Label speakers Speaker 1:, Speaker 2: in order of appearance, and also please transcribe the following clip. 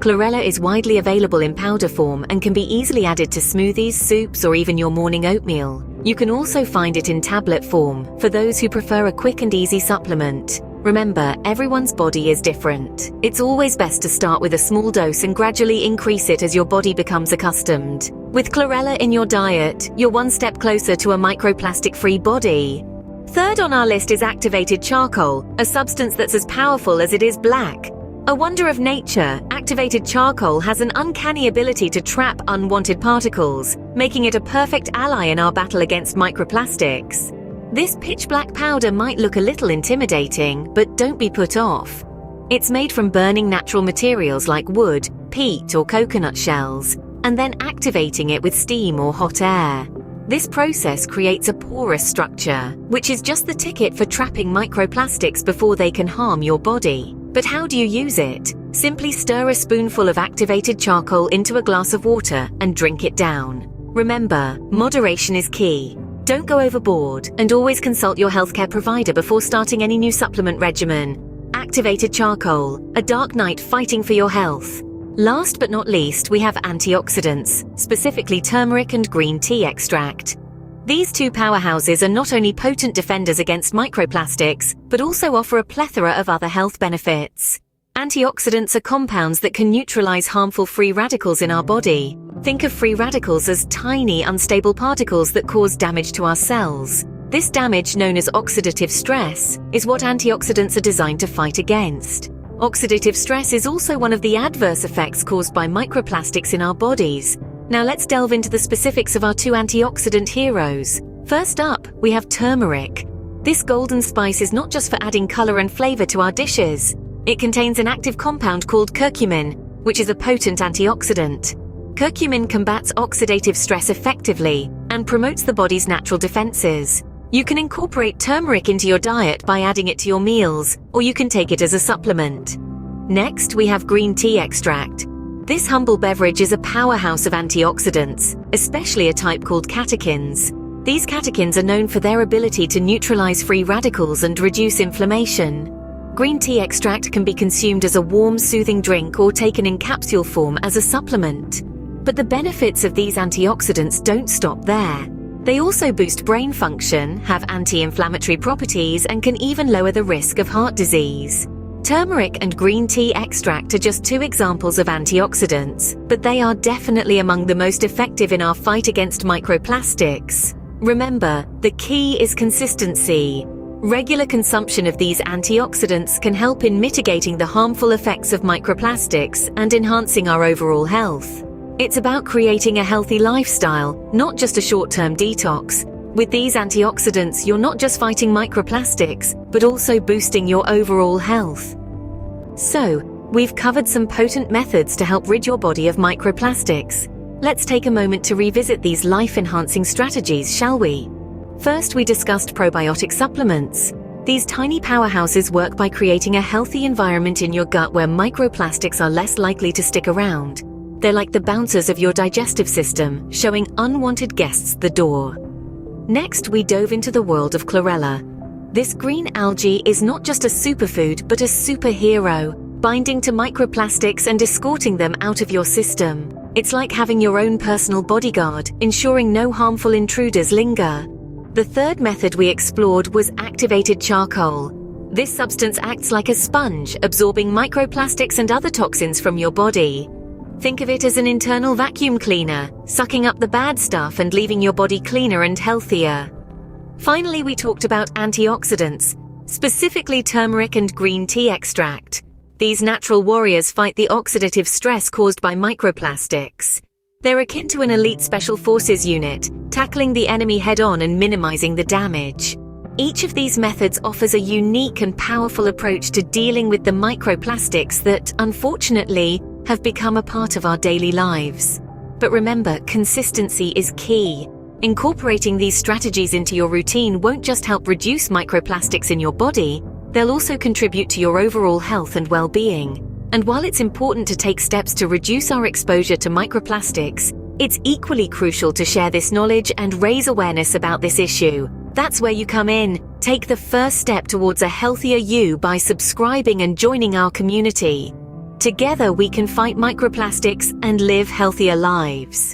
Speaker 1: Chlorella is widely available in powder form and can be easily added to smoothies, soups, or even your morning oatmeal. You can also find it in tablet form for those who prefer a quick and easy supplement. Remember, everyone's body is different. It's always best to start with a small dose and gradually increase it as your body becomes accustomed. With Chlorella in your diet, you're one step closer to a microplastic-free body. Third on our list is activated charcoal, a substance that's as powerful as it is black. A wonder of nature, activated charcoal has an uncanny ability to trap unwanted particles, making it a perfect ally in our battle against microplastics. This pitch-black powder might look a little intimidating, but don't be put off. It's made from burning natural materials like wood, peat, or coconut shells, and then activating it with steam or hot air. This process creates a porous structure, which is just the ticket for trapping microplastics before they can harm your body. But how do you use it? Simply stir a spoonful of activated charcoal into a glass of water and drink it down. Remember, moderation is key. Don't go overboard, and always consult your healthcare provider before starting any new supplement regimen. Activated charcoal, a dark night fighting for your health. Last but not least, we have antioxidants, specifically turmeric and green tea extract. These two powerhouses are not only potent defenders against microplastics, but also offer a plethora of other health benefits. Antioxidants are compounds that can neutralize harmful free radicals in our body. Think of free radicals as tiny, unstable particles that cause damage to our cells. This damage, known as oxidative stress, is what antioxidants are designed to fight against. Oxidative stress is also one of the adverse effects caused by microplastics in our bodies. Now let's delve into the specifics of our two antioxidant heroes. First up, we have turmeric. This golden spice is not just for adding color and flavor to our dishes. It contains an active compound called curcumin, which is a potent antioxidant. Curcumin combats oxidative stress effectively and promotes the body's natural defenses. You can incorporate turmeric into your diet by adding it to your meals, or you can take it as a supplement. Next, we have green tea extract. This humble beverage is a powerhouse of antioxidants, especially a type called catechins. These catechins are known for their ability to neutralize free radicals and reduce inflammation. Green tea extract can be consumed as a warm, soothing drink or taken in capsule form as a supplement. But the benefits of these antioxidants don't stop there. They also boost brain function, have anti-inflammatory properties, and can even lower the risk of heart disease. Turmeric and green tea extract are just two examples of antioxidants, but they are definitely among the most effective in our fight against microplastics. Remember, the key is consistency. Regular consumption of these antioxidants can help in mitigating the harmful effects of microplastics and enhancing our overall health. It's about creating a healthy lifestyle, not just a short-term detox. With these antioxidants, you're not just fighting microplastics, but also boosting your overall health. So, we've covered some potent methods to help rid your body of microplastics. Let's take a moment to revisit these life-enhancing strategies, shall we? First, we discussed probiotic supplements. These tiny powerhouses work by creating a healthy environment in your gut where microplastics are less likely to stick around. They're like the bouncers of your digestive system, showing unwanted guests the door. Next, we dove into the world of chlorella. This green algae is not just a superfood, but a superhero, binding to microplastics and escorting them out of your system. It's like having your own personal bodyguard, ensuring no harmful intruders linger. The third method we explored was activated charcoal. This substance acts like a sponge, absorbing microplastics and other toxins from your body. Think of it as an internal vacuum cleaner, sucking up the bad stuff and leaving your body cleaner and healthier. Finally, we talked about antioxidants, specifically turmeric and green tea extract. These natural warriors fight the oxidative stress caused by microplastics. They're akin to an elite special forces unit, tackling the enemy head-on and minimizing the damage. Each of these methods offers a unique and powerful approach to dealing with the microplastics that, unfortunately, have become a part of our daily lives. But remember, consistency is key. Incorporating these strategies into your routine won't just help reduce microplastics in your body, they'll also contribute to your overall health and well-being. And while it's important to take steps to reduce our exposure to microplastics, it's equally crucial to share this knowledge and raise awareness about this issue. That's where you come in. Take the first step towards a healthier you by subscribing and joining our community. Together we can fight microplastics and live healthier lives.